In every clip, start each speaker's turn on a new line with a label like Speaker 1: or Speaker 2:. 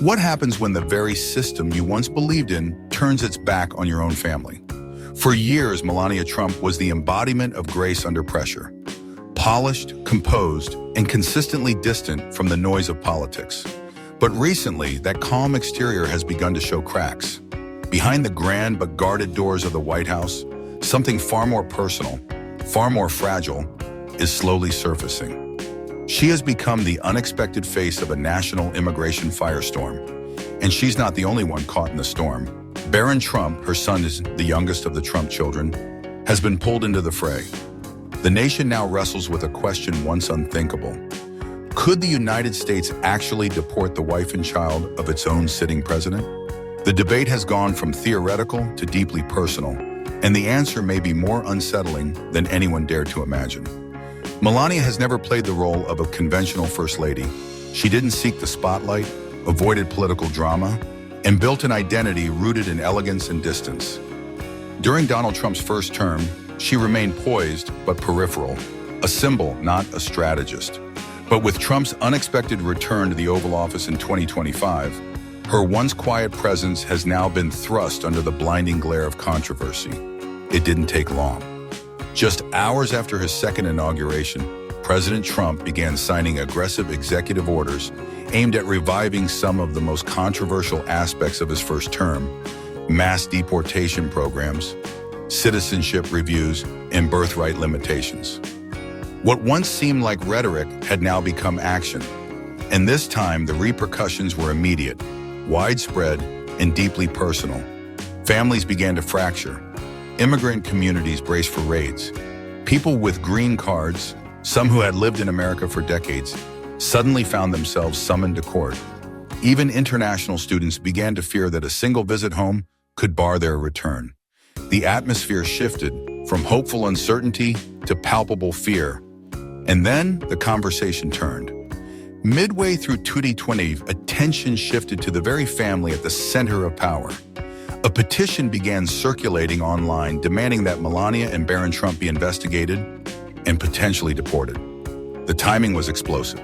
Speaker 1: What happens when the very system you once believed in turns its back on your own family? For years, Melania Trump was the embodiment of grace under pressure. Polished, composed, and consistently distant from the noise of politics. But recently, that calm exterior has begun to show cracks. Behind the grand but guarded doors of the White House, something far more personal, far more fragile, is slowly surfacing. She has become the unexpected face of a national immigration firestorm. And she's not the only one caught in the storm. Barron Trump, her son is the youngest of the Trump children, has been pulled into the fray. The nation now wrestles with a question once unthinkable. Could the United States actually deport the wife and child of its own sitting president? The debate has gone from theoretical to deeply personal, and the answer may be more unsettling than anyone dared to imagine. Melania has never played the role of a conventional first lady. She didn't seek the spotlight, avoided political drama, and built an identity rooted in elegance and distance. During Donald Trump's first term, she remained poised but peripheral, a symbol, not a strategist. But with Trump's unexpected return to the Oval Office in 2025, her once quiet presence has now been thrust under the blinding glare of controversy. It didn't take long. Just hours after his second inauguration, President Trump began signing aggressive executive orders aimed at reviving some of the most controversial aspects of his first term: mass deportation programs, citizenship reviews, and birthright limitations. What once seemed like rhetoric had now become action, and this time the repercussions were immediate, widespread, and deeply personal. Families began to fracture. Immigrant communities braced for raids. People with green cards, some who had lived in America for decades, suddenly found themselves summoned to court. Even international students began to fear that a single visit home could bar their return. The atmosphere shifted from hopeful uncertainty to palpable fear. And then the conversation turned. Midway through 2020, attention shifted to the very family at the center of power. A petition began circulating online demanding that Melania and Barron Trump be investigated and potentially deported. The timing was explosive.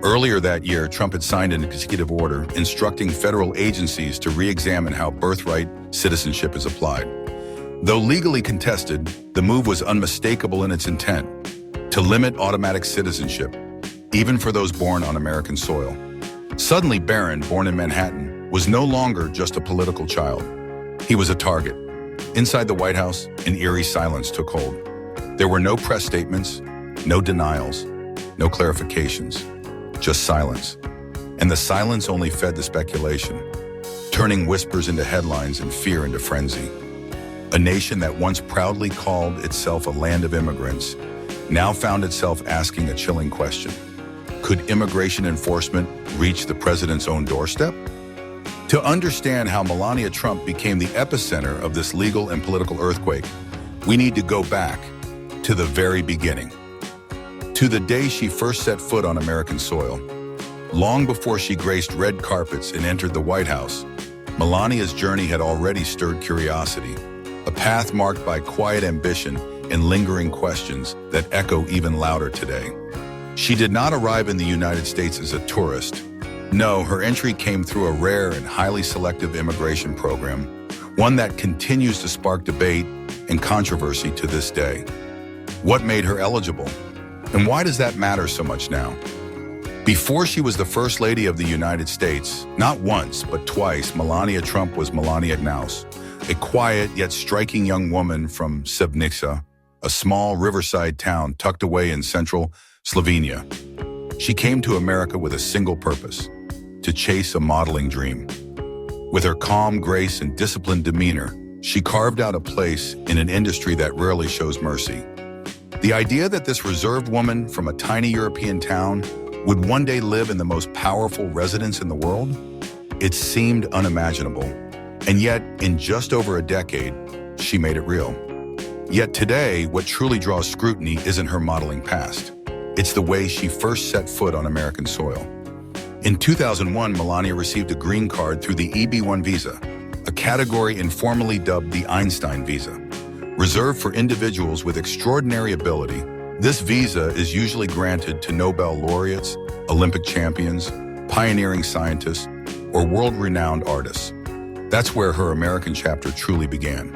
Speaker 1: Earlier that year, Trump had signed an executive order instructing federal agencies to re-examine how birthright citizenship is applied. Though legally contested, the move was unmistakable in its intent: to limit automatic citizenship, even for those born on American soil. Suddenly, Barron, born in Manhattan, was no longer just a political child. He was a target. Inside the White House, an eerie silence took hold. There were no press statements, no denials, no clarifications, just silence. And the silence only fed the speculation, turning whispers into headlines and fear into frenzy. A nation that once proudly called itself a land of immigrants now found itself asking a chilling question. Could immigration enforcement reach the president's own doorstep? To understand how Melania Trump became the epicenter of this legal and political earthquake, we need to go back to the very beginning, to the day she first set foot on American soil. Long before she graced red carpets and entered the White House, Melania's journey had already stirred curiosity, a path marked by quiet ambition and lingering questions that echo even louder today. She did not arrive in the United States as a tourist. No, her entry came through a rare and highly selective immigration program, one that continues to spark debate and controversy to this day. What made her eligible? And why does that matter so much now? Before she was the First Lady of the United States, not once, but twice, Melania Trump was Melania Knaus, a quiet yet striking young woman from Srebrenica, a small riverside town tucked away in central Slovenia. She came to America with a single purpose: to chase a modeling dream. With her calm grace and disciplined demeanor, she carved out a place in an industry that rarely shows mercy. The idea that this reserved woman from a tiny European town would one day live in the most powerful residence in the world, it seemed unimaginable. And yet, in just over a decade, she made it real. Yet today, what truly draws scrutiny isn't her modeling past. It's the way she first set foot on American soil. In 2001, Melania received a green card through the EB-1 visa, a category informally dubbed the Einstein visa. Reserved for individuals with extraordinary ability, this visa is usually granted to Nobel laureates, Olympic champions, pioneering scientists, or world-renowned artists. That's where her American chapter truly began.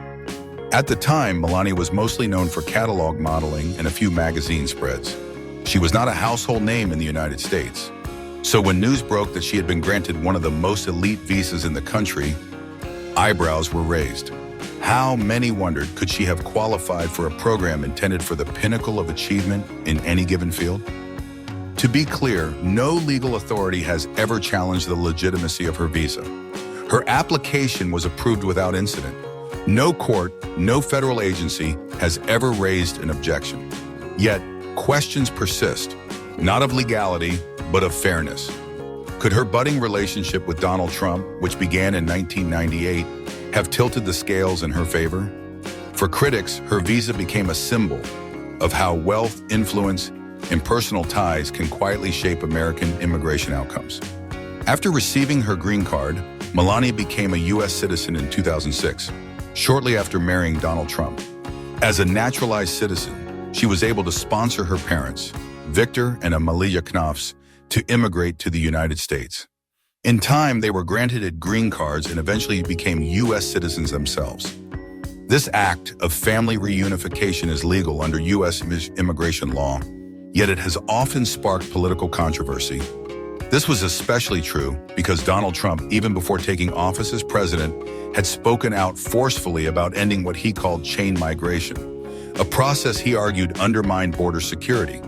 Speaker 1: At the time, Melania was mostly known for catalog modeling and a few magazine spreads. She was not a household name in the United States. So when news broke that she had been granted one of the most elite visas in the country, eyebrows were raised. How, many wondered, could she have qualified for a program intended for the pinnacle of achievement in any given field? To be clear, no legal authority has ever challenged the legitimacy of her visa. Her application was approved without incident. No court, no federal agency has ever raised an objection. Yet, questions persist, not of legality, but of fairness. Could her budding relationship with Donald Trump, which began in 1998, have tilted the scales in her favor? For critics, her visa became a symbol of how wealth, influence, and personal ties can quietly shape American immigration outcomes. After receiving her green card, Melania became a U.S. citizen in 2006, shortly after marrying Donald Trump. As a naturalized citizen, she was able to sponsor her parents, Victor and Amelia Knopfs, to immigrate to the United States. In time, they were granted green cards and eventually became U.S. citizens themselves. This act of family reunification is legal under U.S. immigration law, yet it has often sparked political controversy. This was especially true because Donald Trump, even before taking office as president, had spoken out forcefully about ending what he called chain migration, a process he argued undermined border security.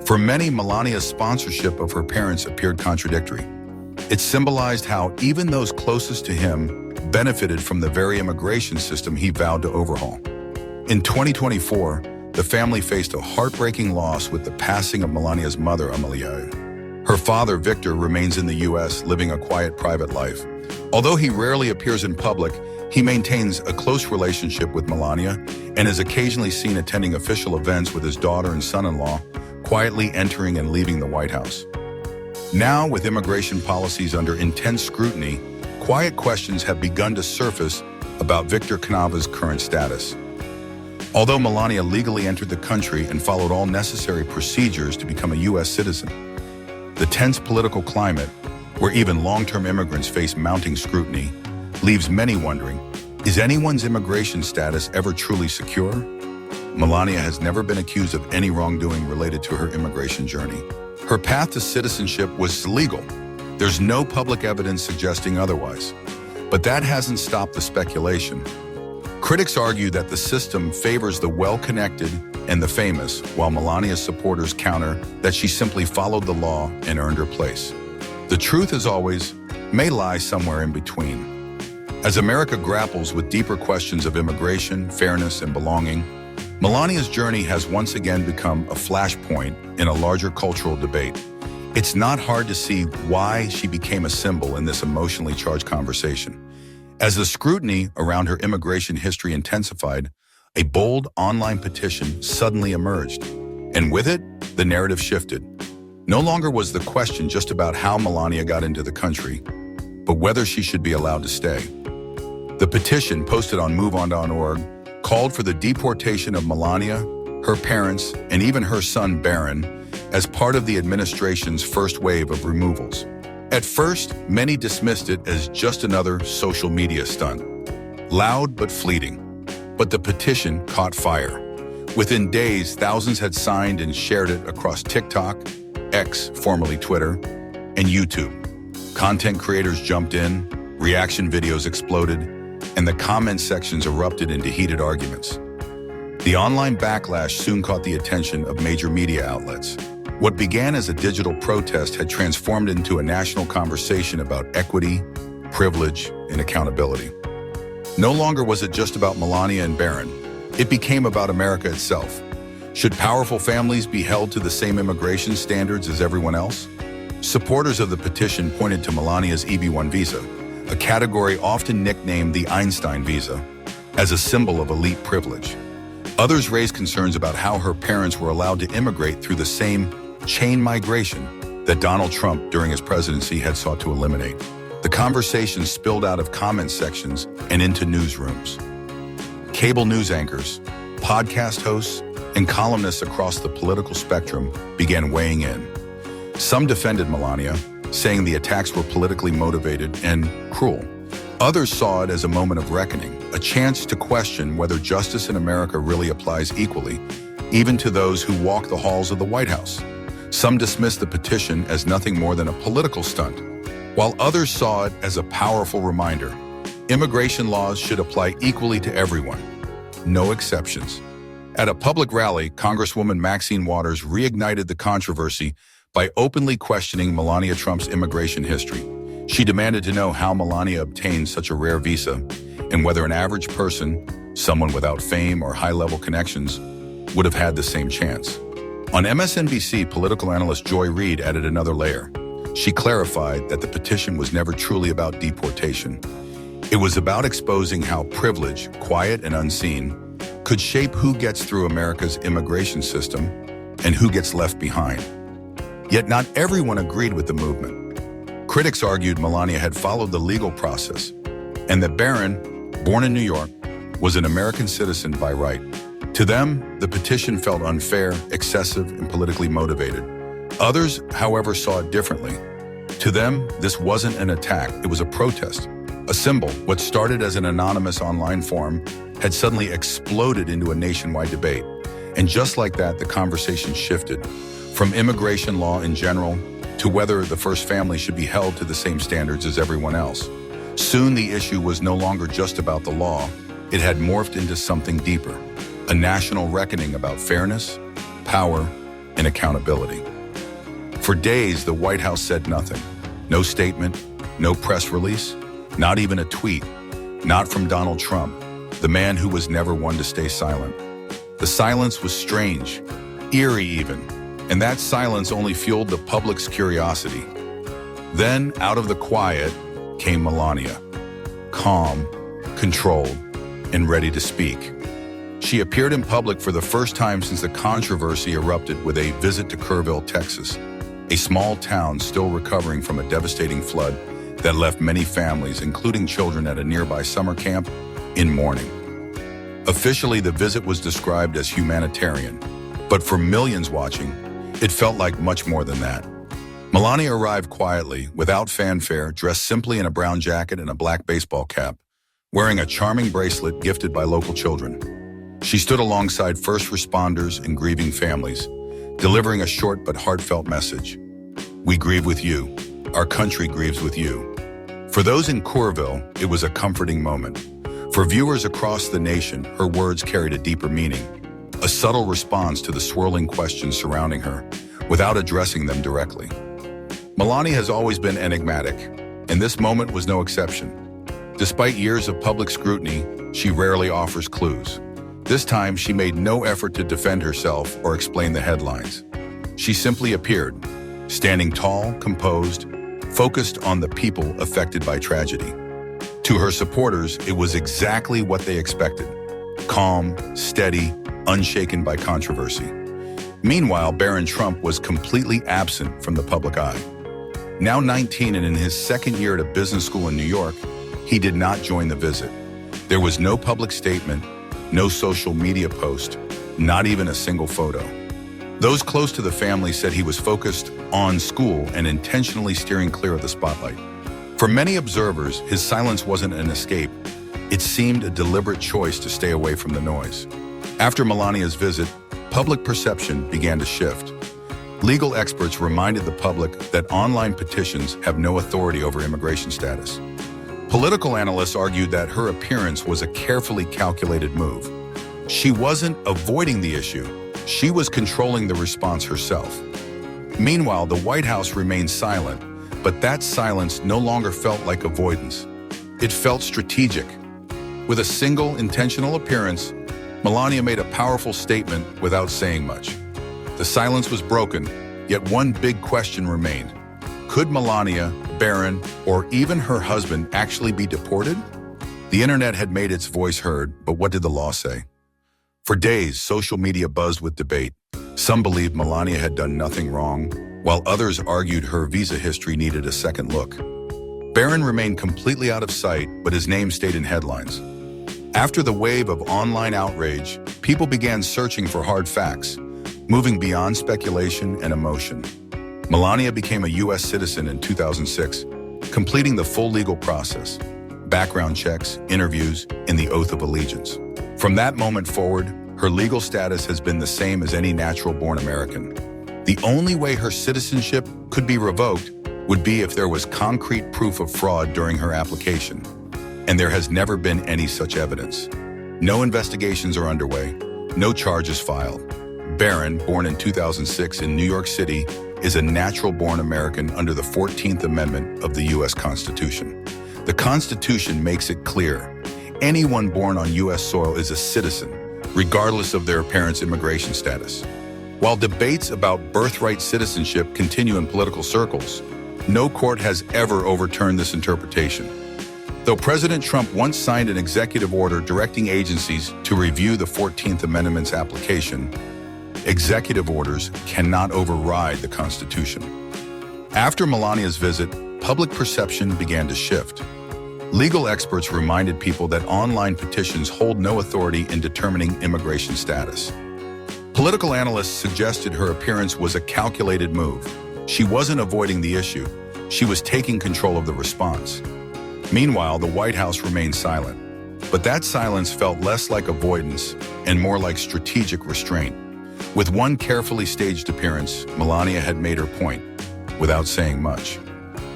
Speaker 1: For many, Melania's sponsorship of her parents appeared contradictory. It symbolized how even those closest to him benefited from the very immigration system he vowed to overhaul. In 2024, the family faced a heartbreaking loss with the passing of Melania's mother, Amelia. Her father, Victor, remains in the U.S., living a quiet private life. Although he rarely appears in public, he maintains a close relationship with Melania and is occasionally seen attending official events with his daughter and son-in-law, quietly entering and leaving the White House. Now, with immigration policies under intense scrutiny, quiet questions have begun to surface about Victor Knopf's current status. Although Melania legally entered the country and followed all necessary procedures to become a U.S. citizen, the tense political climate, where even long-term immigrants face mounting scrutiny, leaves many wondering, is anyone's immigration status ever truly secure? Melania has never been accused of any wrongdoing related to her immigration journey. Her path to citizenship was legal. There's no public evidence suggesting otherwise. But that hasn't stopped the speculation. Critics argue that the system favors the well-connected and the famous, while Melania's supporters counter that she simply followed the law and earned her place. The truth, as always, may lie somewhere in between. As America grapples with deeper questions of immigration, fairness, and belonging, Melania's journey has once again become a flashpoint in a larger cultural debate. It's not hard to see why she became a symbol in this emotionally charged conversation. As the scrutiny around her immigration history intensified, a bold online petition suddenly emerged. And with it, the narrative shifted. No longer was the question just about how Melania got into the country, but whether she should be allowed to stay. The petition, posted on MoveOn.org, called for the deportation of Melania, her parents, and even her son Barron, as part of the administration's first wave of removals. At first, many dismissed it as just another social media stunt, loud but fleeting. But the petition caught fire. Within days, thousands had signed and shared it across TikTok, X, formerly Twitter, and YouTube. Content creators jumped in, reaction videos exploded, and the comment sections erupted into heated arguments. The online backlash soon caught the attention of major media outlets. What began as a digital protest had transformed into a national conversation about equity, privilege, and accountability. No longer was it just about Melania and Barron. It became about America itself. Should powerful families be held to the same immigration standards as everyone else? Supporters of the petition pointed to Melania's EB-1 visa, a category often nicknamed the Einstein visa, as a symbol of elite privilege. Others raised concerns about how her parents were allowed to immigrate through the same chain migration that Donald Trump, during his presidency, had sought to eliminate. The conversation spilled out of comment sections and into newsrooms. Cable news anchors, podcast hosts, and columnists across the political spectrum began weighing in. Some defended Melania, saying the attacks were politically motivated and cruel. Others saw it as a moment of reckoning, a chance to question whether justice in America really applies equally, even to those who walk the halls of the White House. Some dismissed the petition as nothing more than a political stunt, while others saw it as a powerful reminder. Immigration laws should apply equally to everyone, no exceptions. At a public rally, Congresswoman Maxine Waters reignited the controversy by openly questioning Melania Trump's immigration history. She demanded to know how Melania obtained such a rare visa and whether an average person, someone without fame or high-level connections, would have had the same chance. On MSNBC, political analyst Joy Reid added another layer. She clarified that the petition was never truly about deportation. It was about exposing how privilege, quiet and unseen, could shape who gets through America's immigration system and who gets left behind. Yet not everyone agreed with the movement. Critics argued Melania had followed the legal process and that Barron, born in New York, was an American citizen by right. To them, the petition felt unfair, excessive, and politically motivated. Others, however, saw it differently. To them, this wasn't an attack, it was a protest. A symbol, what started as an anonymous online forum, had suddenly exploded into a nationwide debate. And just like that, the conversation shifted from immigration law in general to whether the first family should be held to the same standards as everyone else. Soon the issue was no longer just about the law, it had morphed into something deeper, a national reckoning about fairness, power, and accountability. For days, the White House said nothing. No statement, no press release, not even a tweet, not from Donald Trump, the man who was never one to stay silent. The silence was strange, eerie even, and that silence only fueled the public's curiosity. Then, out of the quiet, came Melania, calm, controlled, and ready to speak. She appeared in public for the first time since the controversy erupted with a visit to Kerrville, Texas, a small town still recovering from a devastating flood that left many families, including children at a nearby summer camp, in mourning. Officially, the visit was described as humanitarian, but for millions watching, it felt like much more than that. Melania arrived quietly, without fanfare, dressed simply in a brown jacket and a black baseball cap, wearing a charming bracelet gifted by local children. She stood alongside first responders and grieving families, delivering a short but heartfelt message. We grieve with you. Our country grieves with you. For those in Kerrville, it was a comforting moment. For viewers across the nation, her words carried a deeper meaning, a subtle response to the swirling questions surrounding her, without addressing them directly. Melania has always been enigmatic, and this moment was no exception. Despite years of public scrutiny, she rarely offers clues. This time, she made no effort to defend herself or explain the headlines. She simply appeared, standing tall, composed, focused on the people affected by tragedy. To her supporters, it was exactly what they expected: calm, steady, unshaken by controversy. Meanwhile, Barron Trump was completely absent from the public eye. Now 19 and in his second year at a business school in New York, he did not join the visit. There was no public statement, no social media post, not even a single photo. Those close to the family said he was focused on school and intentionally steering clear of the spotlight. For many observers, his silence wasn't an escape. It seemed a deliberate choice to stay away from the noise. After Melania's visit, public perception began to shift. Legal experts reminded the public that online petitions have no authority over immigration status. Political analysts argued that her appearance was a carefully calculated move. She wasn't avoiding the issue, she was controlling the response herself. Meanwhile, the White House remained silent, but that silence no longer felt like avoidance. It felt strategic. With a single intentional appearance, Melania made a powerful statement without saying much. The silence was broken, yet one big question remained. Could Melania, Barron, or even her husband actually be deported? The internet had made its voice heard, but what did the law say? For days, social media buzzed with debate. Some believed Melania had done nothing wrong, while others argued her visa history needed a second look. Barron remained completely out of sight, but his name stayed in headlines. After the wave of online outrage, people began searching for hard facts, moving beyond speculation and emotion. Melania became a U.S. citizen in 2006, completing the full legal process, background checks, interviews, and the oath of allegiance. From that moment forward, her legal status has been the same as any natural-born American. The only way her citizenship could be revoked would be if there was concrete proof of fraud during her application, and there has never been any such evidence. No investigations are underway, no charges filed. Barron, born in 2006 in New York City, is a natural-born American under the 14th Amendment of the U.S. Constitution. The Constitution makes it clear, anyone born on U.S. soil is a citizen, regardless of their parents' immigration status. While debates about birthright citizenship continue in political circles, no court has ever overturned this interpretation. Though President Trump once signed an executive order directing agencies to review the 14th Amendment's application, executive orders cannot override the Constitution. After Melania's visit, public perception began to shift. Legal experts reminded people that online petitions hold no authority in determining immigration status. Political analysts suggested her appearance was a calculated move. She wasn't avoiding the issue. She was taking control of the response. Meanwhile, the White House remained silent. But that silence felt less like avoidance and more like strategic restraint. With one carefully staged appearance, Melania had made her point, without saying much.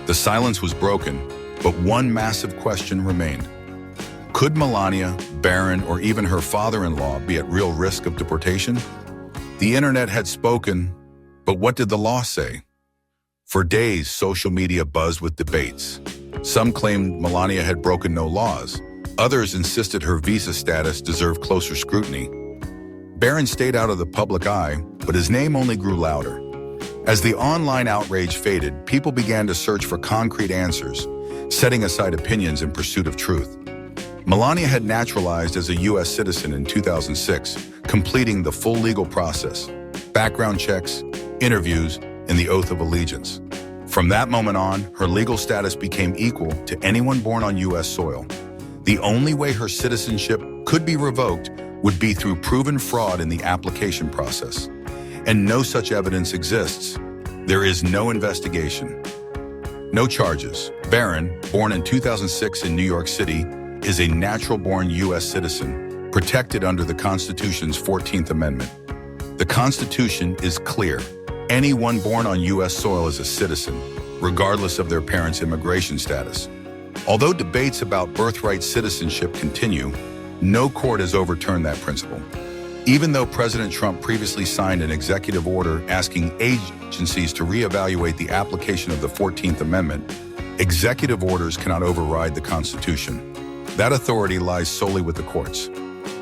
Speaker 1: The silence was broken, but one massive question remained. Could Melania, Barron, or even her father-in-law be at real risk of deportation? The internet had spoken, but what did the law say? For days, social media buzzed with debates. Some claimed Melania had broken no laws. Others insisted her visa status deserved closer scrutiny. Barron stayed out of the public eye, but his name only grew louder. As the online outrage faded, people began to search for concrete answers, setting aside opinions in pursuit of truth. Melania had naturalized as a U.S. citizen in 2006, completing the full legal process, background checks, interviews, and the oath of allegiance. From that moment on, her legal status became equal to anyone born on U.S. soil. The only way her citizenship could be revoked would be through proven fraud in the application process. And no such evidence exists. There is no investigation. No charges. Barron, born in 2006 in New York City, is a natural-born U.S. citizen, protected under the Constitution's 14th Amendment. The Constitution is clear. Anyone born on U.S. soil is a citizen, regardless of their parents' immigration status. Although debates about birthright citizenship continue, no court has overturned that principle. Even though President Trump previously signed an executive order asking agencies to reevaluate the application of the 14th Amendment, executive orders cannot override the Constitution. That authority lies solely with the courts.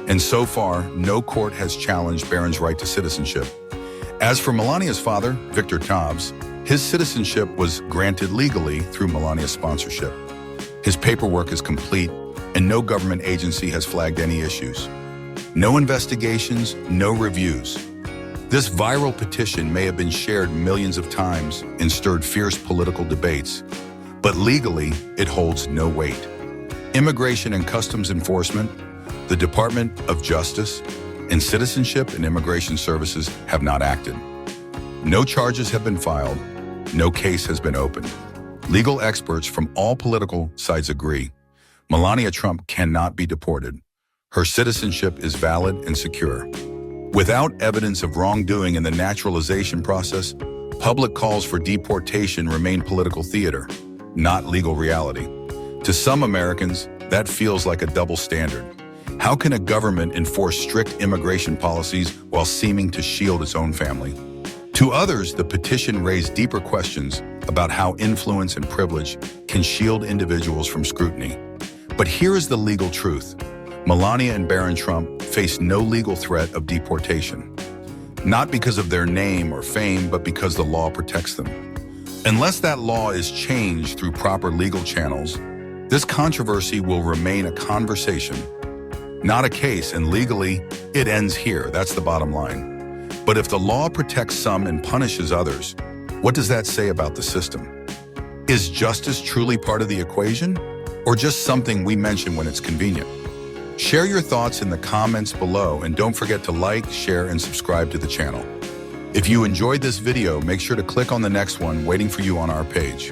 Speaker 1: And so far, no court has challenged Barron's right to citizenship. As for Melania's father, Victor Dobbs, his citizenship was granted legally through Melania's sponsorship. His paperwork is complete, and no government agency has flagged any issues. No investigations, no reviews. This viral petition may have been shared millions of times and stirred fierce political debates, but legally, it holds no weight. Immigration and Customs Enforcement, the Department of Justice, and Citizenship and Immigration Services have not acted. No charges have been filed, no case has been opened. Legal experts from all political sides agree. Melania Trump cannot be deported. Her citizenship is valid and secure. Without evidence of wrongdoing in the naturalization process, public calls for deportation remain political theater, not legal reality. To some Americans, that feels like a double standard. How can a government enforce strict immigration policies while seeming to shield its own family? To others, the petition raised deeper questions about how influence and privilege can shield individuals from scrutiny. But here is the legal truth. Melania and Barron Trump face no legal threat of deportation. Not because of their name or fame, but because the law protects them. Unless that law is changed through proper legal channels, this controversy will remain a conversation, not a case, and legally, it ends here. That's the bottom line. But if the law protects some and punishes others, what does that say about the system? Is justice truly part of the equation, or just something we mention when it's convenient? Share your thoughts in the comments below, and don't forget to like, share, and subscribe to the channel. If you enjoyed this video, make sure to click on the next one waiting for you on our page.